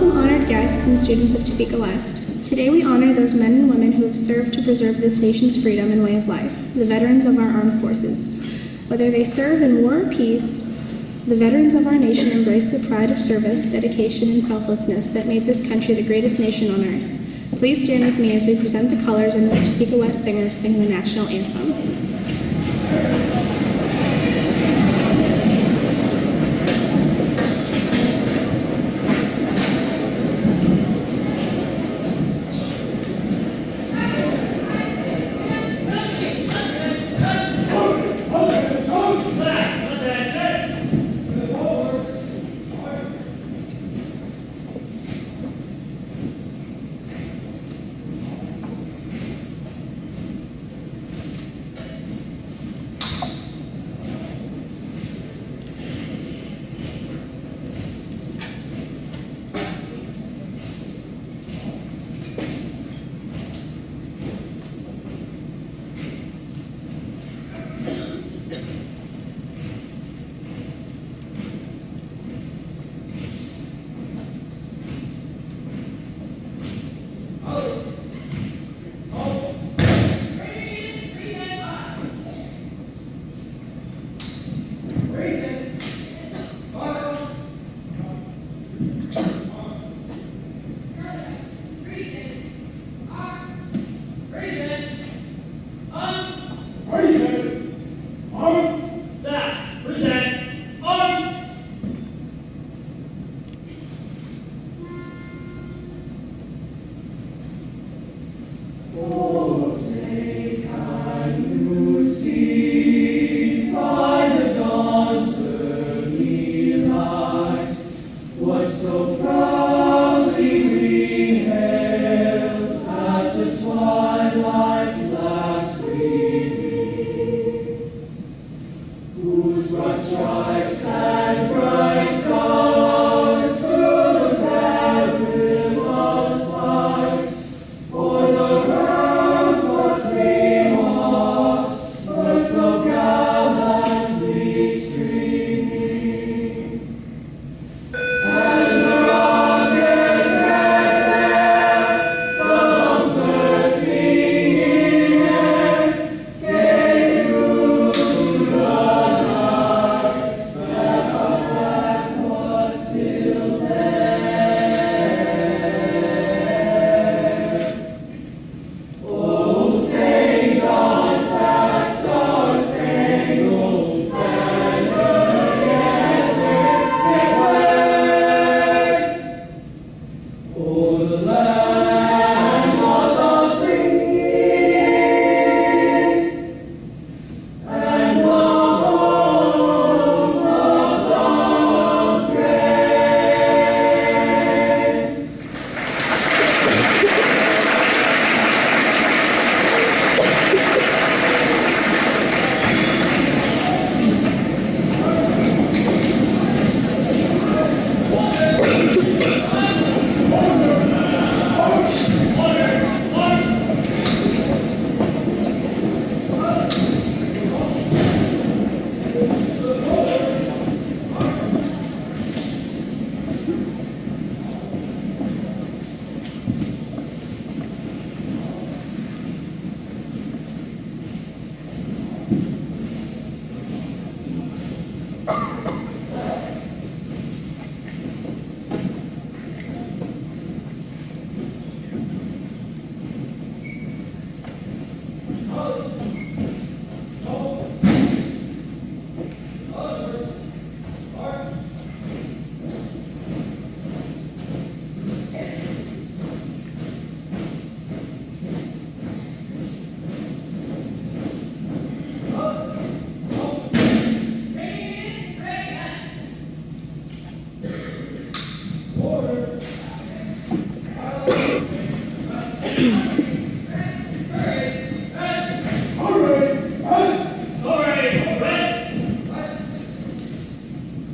Welcome, honored guests and students of Topeka West. Today we honor those men and women who have served to preserve this nation's freedom and way of life, the veterans of our armed forces. Whether they serve in war or peace, the veterans of our nation embrace the pride of service, dedication, and selflessness that made this country the greatest nation on earth. Please stand with me as we present the colors and the Topeka West Singers sing the national anthem.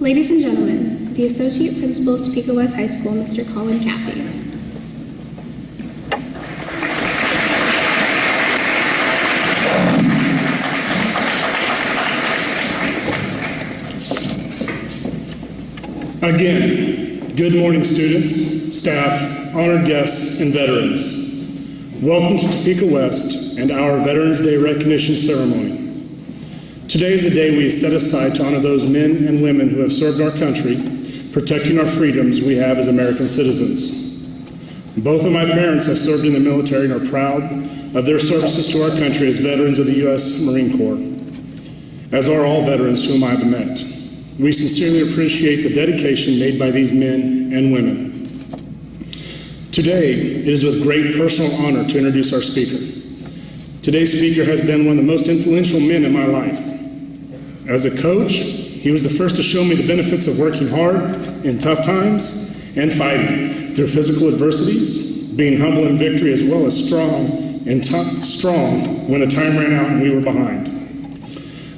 Ladies and gentlemen, the Associate Principal of Topeka West High School, Mr. Colin Caffey. Again, good morning, students. staff, honored guests, and veterans. Welcome to Topeka West and our Veterans Day recognition ceremony. Today is the day we set aside to honor those men and women who have served our country, protecting our freedoms we have as American citizens. Both of my parents have served in the military and are proud of their services to our country as veterans of the U.S. Marine Corps, as are all veterans whom I have met. We sincerely appreciate the dedication made by these men and women. Today, it is with great personal honor to introduce our speaker. Today's speaker has been one of the most influential men in my life. As a coach, he was the first to show me the benefits of working hard in tough times and fighting through physical adversities, being humble in victory, as well as strong when the time ran out and we were behind.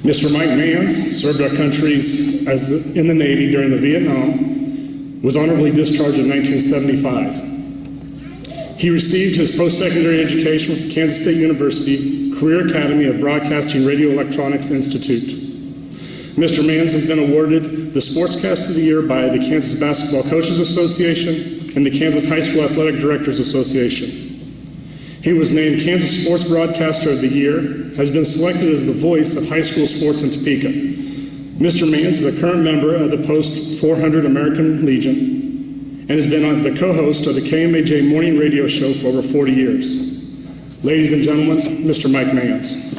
Mr. Mike Mans served our country in the Navy during the Vietnam, was honorably discharged in 1975. He received his post-secondary education from Kansas State University Career Academy of Broadcasting Radio Electronics Institute. Mr. Mans has been awarded the Sportscaster of the Year by the Kansas Basketball Coaches Association and the Kansas High School Athletic Directors Association. He was named Kansas Sports Broadcaster of the Year, has been selected as the voice of high school sports in Topeka. Mr. Mans is a current member of the Post 400 American Legion and has been the co-host of the KMAJ morning radio show for over 40 years. Ladies and gentlemen, Mr. Mike Mans.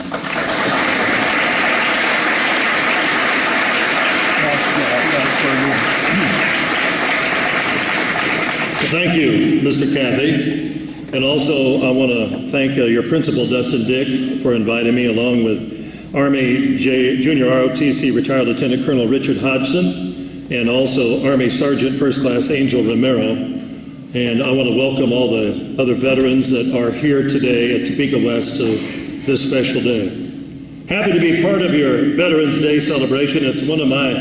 Thank you, Mr. Cathy. And also, I want to thank your principal, Dustin Dick, for inviting me, along with Army Junior ROTC retired Lieutenant Colonel Richard Hodgson, and also Army Sergeant First Class Angel Romero. And I want to welcome all the other veterans that are here today at Topeka West to this special day. Happy to be part of your Veterans Day celebration. It's one of my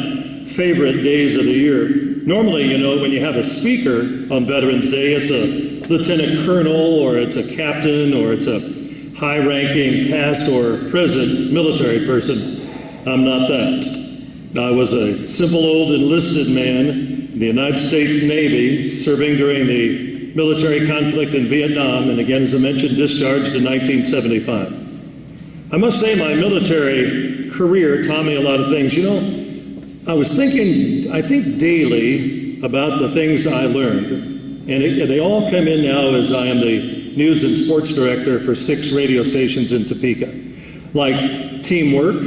favorite days of the year. Normally, you know, when you have a speaker on Veterans Day, it's a lieutenant colonel, or it's a captain, or it's a high-ranking past or present military person. I'm not that. I was a simple old enlisted man in the United States Navy, serving during the military conflict in Vietnam, and again, as I mentioned, discharged in 1975. I must say my military career taught me a lot of things. You know, I was thinking, I think daily about the things I learned. And they all come in now as I am the news and sports director for 6 radio stations in Topeka. Like teamwork,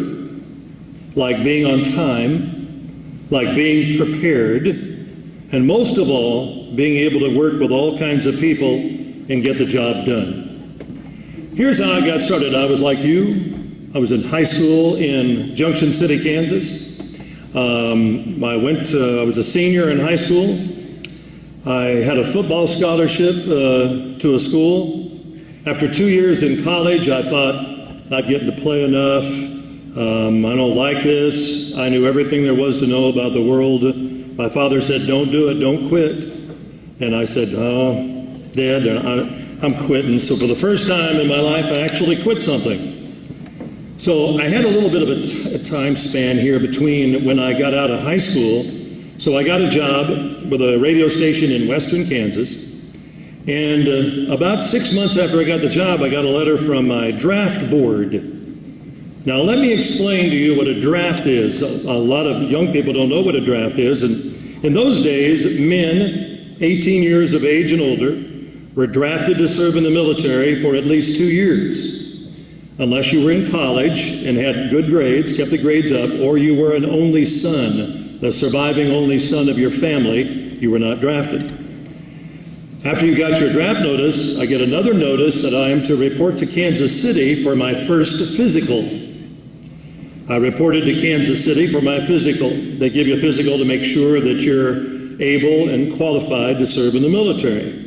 like being on time, like being prepared, and most of all, being able to work with all kinds of people and get the job done. Here's how I got started. I was like you. I was in high school in Junction City, Kansas. I was a senior in high school. I had a football scholarship to a school. After 2 years in college, I thought, not getting to play enough. I don't like this. I knew everything there was to know about the world. My father said, don't do it, don't quit. And I said, oh, Dad, I'm quitting. So for the first time in my life, I actually quit something. So I had a little bit of a time span here between when I got out of high school. So I got a job with a radio station in western Kansas, and about 6 months after I got the job, I got a letter from my draft board. Now let me explain to you what a draft is. A lot of young people don't know what a draft is, and in those days, men 18 years of age and older were drafted to serve in the military for at least 2 years. Unless you were in college and had good grades, kept the grades up, or you were an only son, the surviving only son of your family, you were not drafted. After you got your draft notice, I get another notice that I am to report to Kansas City for my first physical. I reported to Kansas City for my physical. They give you a physical to make sure that you're able and qualified to serve in the military.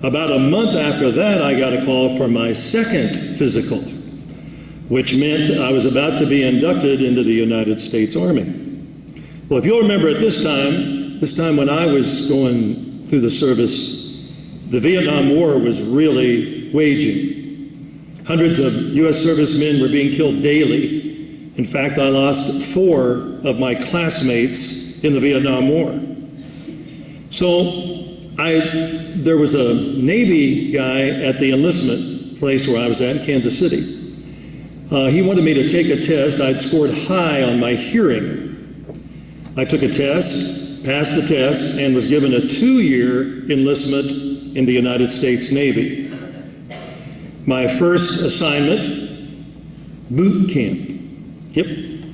About a month after that, I got a call for my second physical, which meant I was about to be inducted into the United States Army. Well, if you'll remember at this time when I was going through the service, the Vietnam War was really waging. Hundreds of U.S. servicemen were being killed daily. In fact, I lost 4 of my classmates in the Vietnam War. So there was a Navy guy at the enlistment place where I was at in Kansas City. He wanted me to take a test. I'd scored high on my hearing. I took a test, passed the test, and was given a 2-year enlistment in the United States Navy. My first assignment, boot camp. Yep,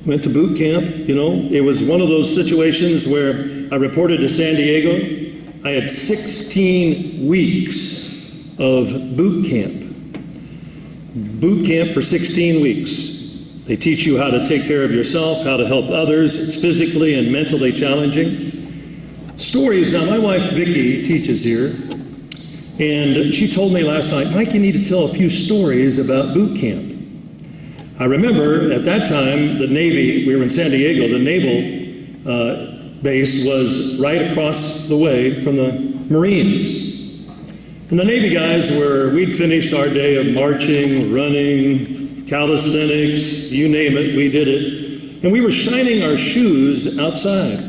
went to boot camp. You know, it was one of those situations where I reported to San Diego. I had 16 weeks of boot camp. Boot camp for 16 weeks. They teach you how to take care of yourself, how to help others. It's physically and mentally challenging. Stories. Now, my wife, Vicki, teaches here, and she told me last night, Mike, you need to tell a few stories about boot camp. I remember at that time, the Navy, we were in San Diego, the naval base was right across the way from the Marines. And the Navy guys we'd finished our day of marching, running, calisthenics, you name it, we did it. And we were shining our shoes outside.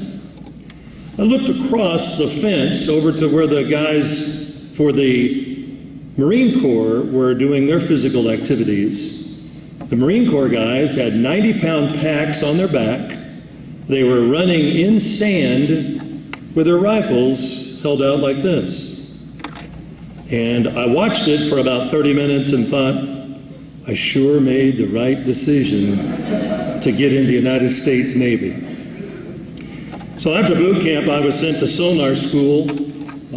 I looked across the fence over to where the guys for the Marine Corps were doing their physical activities. The Marine Corps guys had 90-pound packs on their back. They were running in sand with their rifles held out like this. And I watched it for about 30 minutes and thought, I sure made the right decision to get in the United States Navy. So after boot camp, I was sent to sonar school.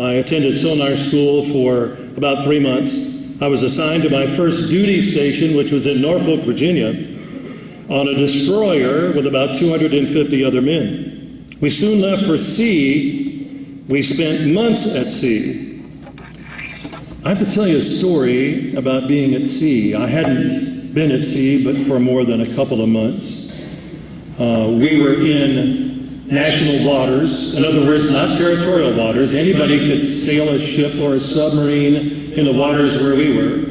I attended sonar school for about 3 months. I was assigned to my first duty station, which was in Norfolk, Virginia, on a destroyer with about 250 other men. We soon left for sea. We spent months at sea. I have to tell you a story about being at sea. I hadn't been at sea but for more than a couple of months. We were in national waters, in other words, not territorial waters. Anybody could sail a ship or a submarine in the waters where we were.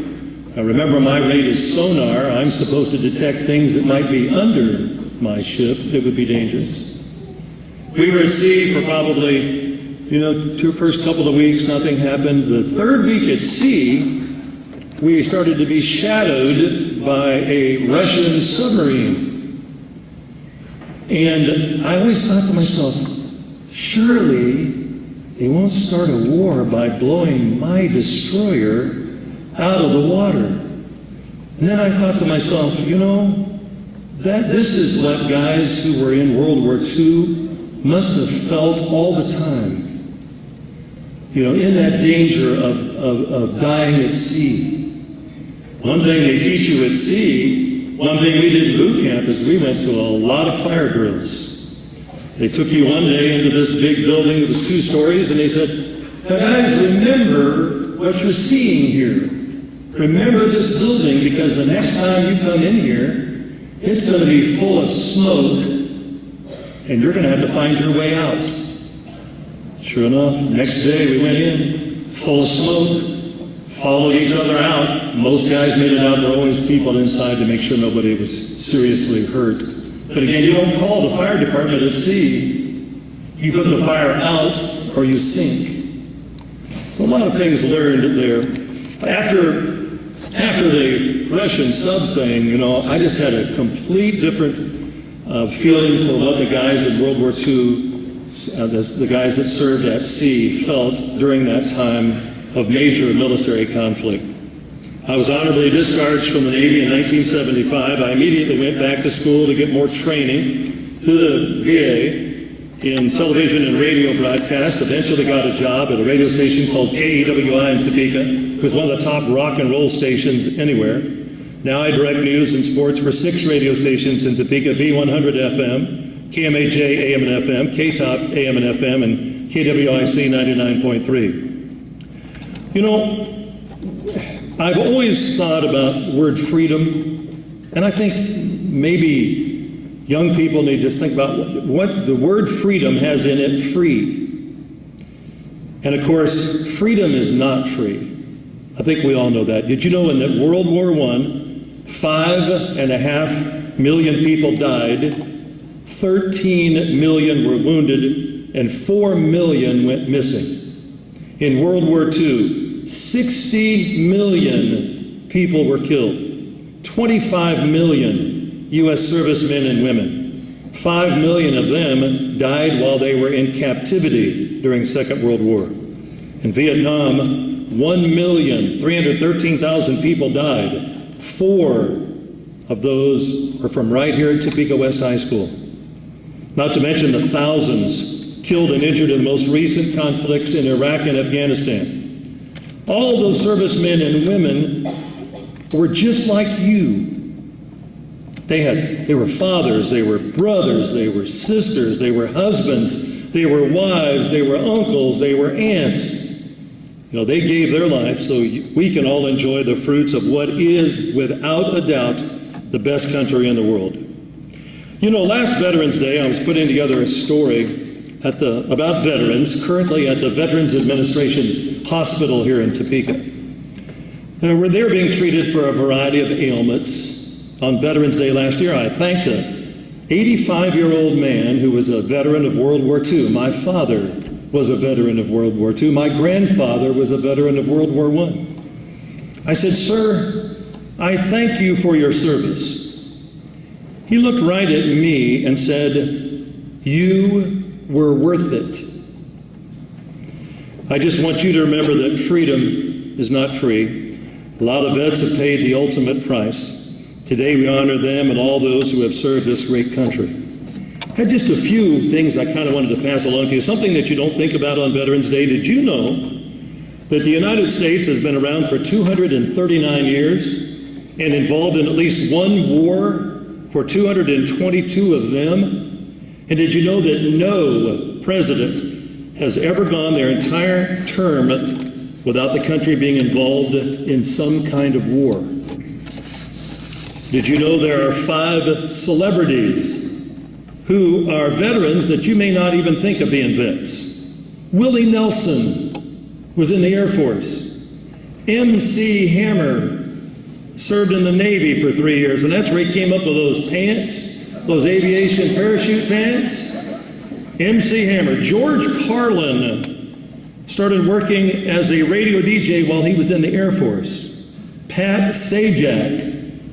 Now remember, my rate is sonar. I'm supposed to detect things that might be under my ship that would be dangerous. We were at sea for probably, first couple of weeks, nothing happened. The third week at sea, we started to be shadowed by a Russian submarine. And I always thought to myself, surely they won't start a war by blowing my destroyer out of the water. And then I thought to myself, this is what guys who were in World War II must have felt all the time. In that danger of dying at sea. One thing they teach you at sea, one thing we did in boot camp is we went to a lot of fire drills. They took you one day into this big building, it was 2 stories, and they said, now guys, remember what you're seeing here. Remember this building, because the next time you come in here, it's going to be full of smoke, and you're going to have to find your way out. Sure enough, next day we went in, full of smoke, followed each other out. Most guys made it out. There were always people inside to make sure nobody was seriously hurt. But again, you don't call the fire department at sea. You put the fire out or you sink. So a lot of things learned there. After the Russian sub thing, I just had a complete different feeling for what the guys in World War II, the guys that served at sea, felt during that time of major military conflict. I was honorably discharged from the Navy in 1975. I immediately went back to school to get more training to the VA in television and radio broadcast. Eventually got a job at a radio station called KEWI in Topeka. It was one of the top rock and roll stations anywhere. Now I direct news and sports for 6 radio stations in Topeka: V100 FM, KMAJ AM and FM, KTOP AM and FM, and KWIC 99.3. I've always thought about word freedom, and I think maybe young people need to just think about what the word freedom has in it: free. And of course, freedom is not free. I think we all know that. Did you know in that World War I, 5.5 million people died, 13 million were wounded, and 4 million went missing? In World War II, 60 million people were killed. 25 million U.S. servicemen and women. 5 million of them died while they were in captivity during Second World War. In Vietnam, 1,313,000 people died. 4 of those were from right here at Topeka West High School. Not to mention the thousands killed and injured in the most recent conflicts in Iraq and Afghanistan. All of those servicemen and women were just like you. They were fathers, they were brothers, they were sisters, they were husbands, they were wives, they were uncles, they were aunts. You know, they gave their life so we can all enjoy the fruits of what is, without a doubt, the best country in the world. You know, last Veterans Day, I was putting together a story about veterans, currently at the Veterans Administration Hospital here in Topeka. Where they're being treated for a variety of ailments. On Veterans Day last year, I thanked an 85-year-old man who was a veteran of World War II. My father was a veteran of World War II. My grandfather was a veteran of World War I. I said, "Sir, I thank you for your service." He looked right at me and said, "You were worth it." I just want you to remember that freedom is not free. A lot of vets have paid the ultimate price. Today we honor them and all those who have served this great country. I had just a few things I kind of wanted to pass along to you. Something that you don't think about on Veterans Day. Did you know that the United States has been around for 239 years and involved in at least one war for 222 of them? And did you know that no president has ever gone their entire term without the country being involved in some kind of war? Did you know there are 5 celebrities who are veterans that you may not even think of being vets? Willie Nelson was in the Air Force. MC Hammer served in the Navy for 3 years, and that's where he came up with those pants, those aviation parachute pants. MC Hammer. George Carlin started working as a radio DJ while he was in the Air Force. Pat Sajak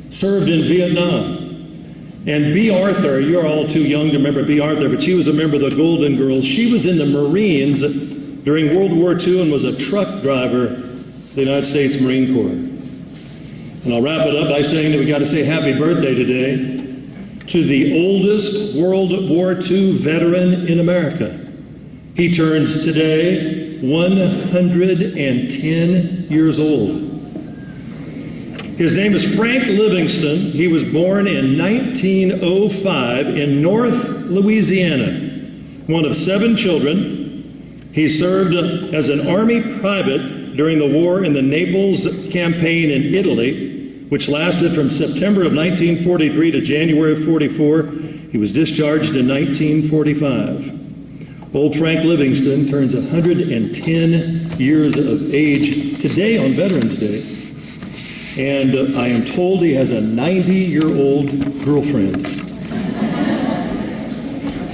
served in Vietnam. And B. Arthur, you're all too young to remember B. Arthur, but she was a member of the Golden Girls. She was in the Marines during World War II and was a truck driver for the United States Marine Corps. And I'll wrap it up by saying that we got to say happy birthday today to the oldest World War II veteran in America. He turns today 110 years old. His name is Frank Livingston. He was born in 1905 in North Louisiana, one of 7 children. He served as an Army private during the war in the Naples campaign in Italy, which lasted from September of 1943 to January of 44. He was discharged in 1945. Old Frank Livingston turns 110 years of age today on Veterans Day. And I am told he has a 90-year-old girlfriend.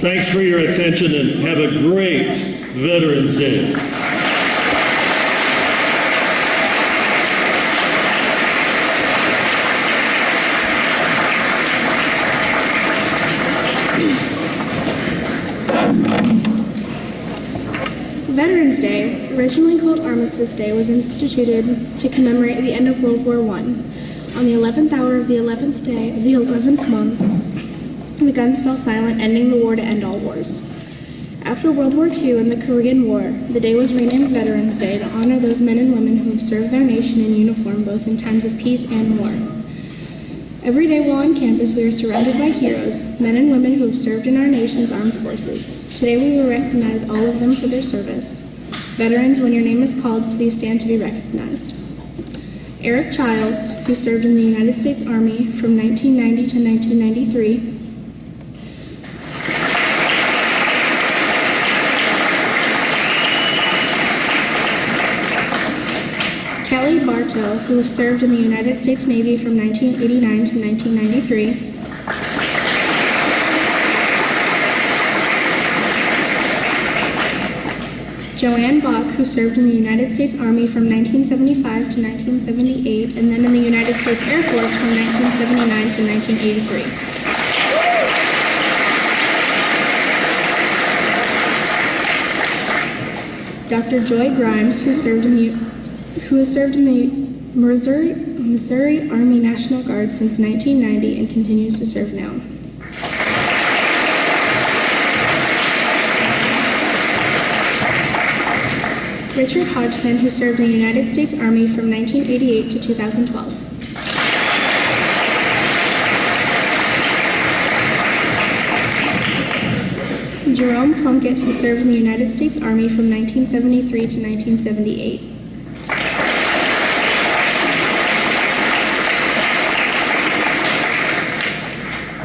Thanks for your attention and have a great Veterans Day. Veterans Day, originally called Armistice Day, was instituted to commemorate the end of World War I. On the 11th hour of the 11th day of the 11th month, the guns fell silent, ending the war to end all wars. After World War II and the Korean War, the day was renamed Veterans Day to honor those men and women who have served their nation in uniform both in times of peace and war. Every day while on campus, we are surrounded by heroes, men and women who have served in our nation's armed forces. Today we will recognize all of them for their service. Veterans, when your name is called, please stand to be recognized. Eric Childs, who served in the United States Army from 1990 to 1993. Kelly Bartow, who served in the United States Navy from 1989 to 1993. Joanne Bach, who served in the United States Army from 1975 to 1978, and then in the United States Air Force from 1979 to 1983. Dr. Joy Grimes, who has served in the Missouri Army National Guard since 1990 and continues to serve now. Richard Hodgson, who served in the United States Army from 1988 to 2012. Jerome Plunkett, who served in the United States Army from 1973 to 1978.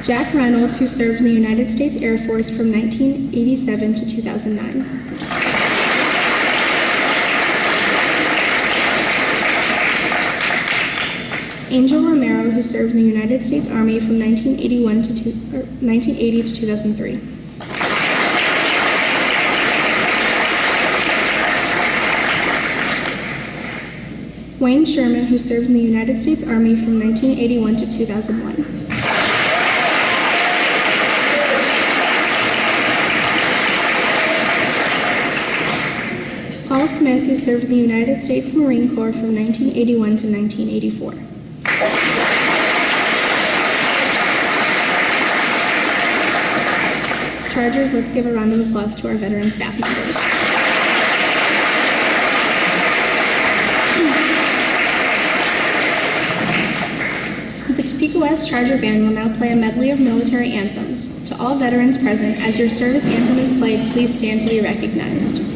Jack Reynolds, who served in the United States Air Force from 1987 to 2009. Angel Romero, who served in the United States Army from 1980 to 2003. Wayne Sherman, who served in the United States Army from 1981 to 2001. Paul Smith, who served in the United States Marine Corps from 1981 to 1984. Chargers, let's give a round of applause to our veteran staff members. The Topeka West Charger Band will now play a medley of military anthems. To all veterans present, as your service anthem is played, please stand to be recognized.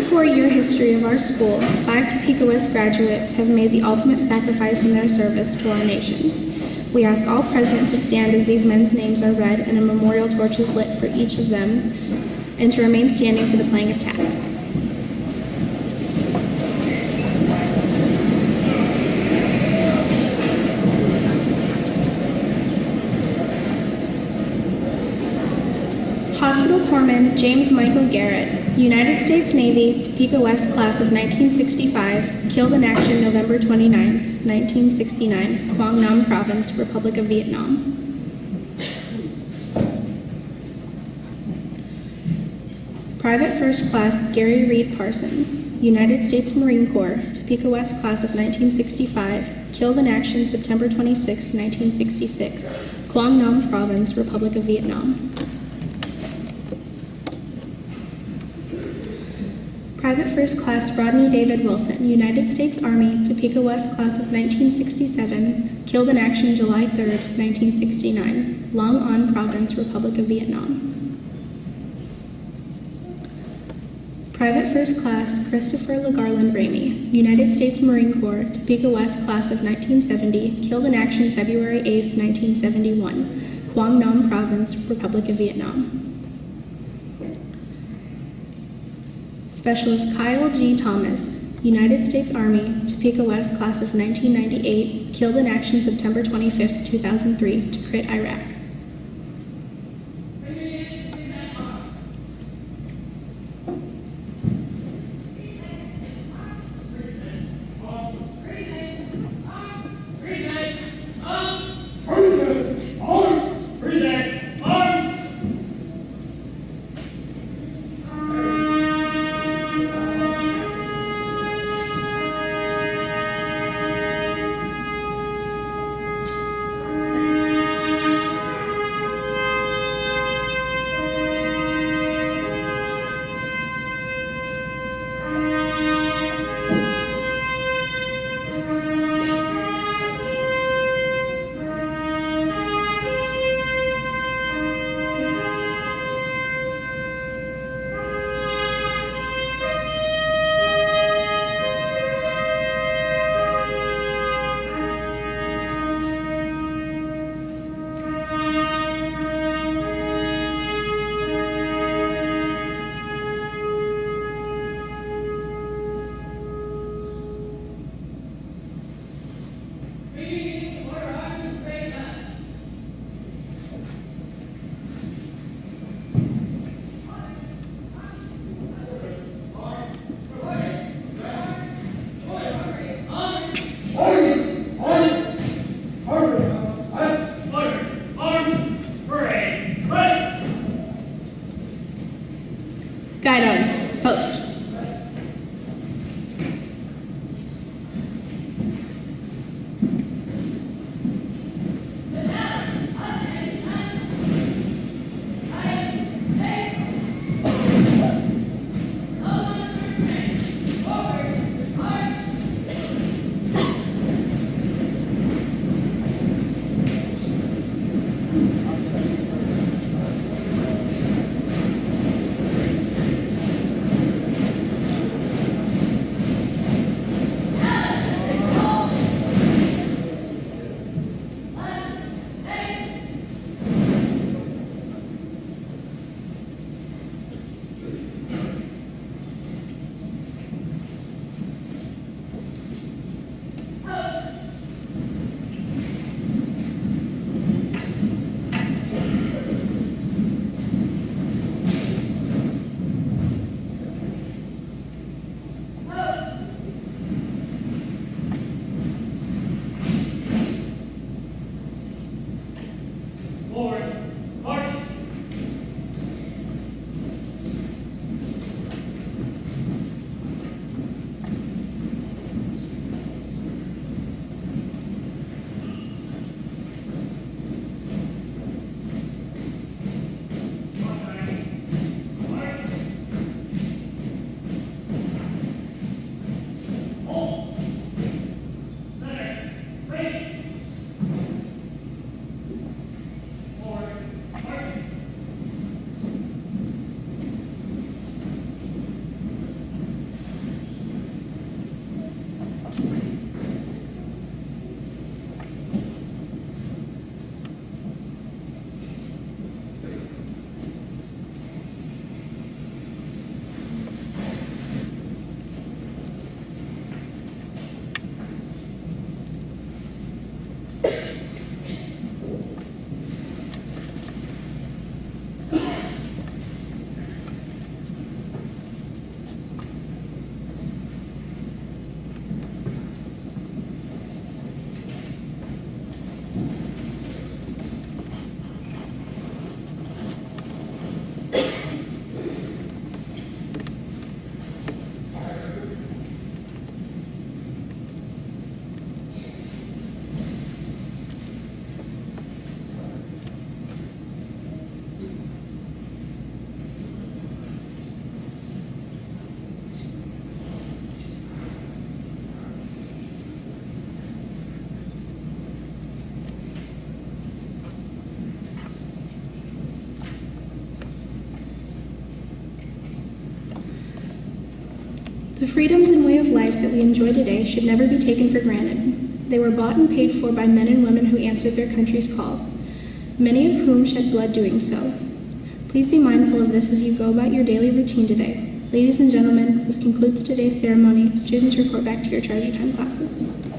94-year history of our school, 5 Topeka West graduates have made the ultimate sacrifice in their service to our nation. We ask all present to stand as these men's names are read and a memorial torch is lit for each of them, and to remain standing for the playing of taps. Hospital Corpsman James Michael Garrett, United States Navy, Topeka West Class of 1965, killed in action November 29, 1969, Quang Nam Province, Republic of Vietnam. Private First Class Gary Reed Parsons, United States Marine Corps, Topeka West Class of 1965, killed in action September 26, 1966, Quang Nam Province, Republic of Vietnam. Private First Class Rodney David Wilson, United States Army, Topeka West Class of 1967, killed in action July 3, 1969, Long An Province, Republic of Vietnam. Private First Class Christopher LeGarland Ramey, United States Marine Corps, Topeka West Class of 1970, killed in action February 8, 1971, Quang Nam Province, Republic of Vietnam. Specialist Kyle G. Thomas, United States Army, Topeka West Class of 1998, killed in action September 25, 2003, Tikrit, Iraq. Guidons, post. The freedoms and way of life that we enjoy today should never be taken for granted. They were bought and paid for by men and women who answered their country's call, many of whom shed blood doing so. Please be mindful of this as you go about your daily routine today. Ladies and gentlemen, this concludes today's ceremony. Students, report back to your treasure time classes.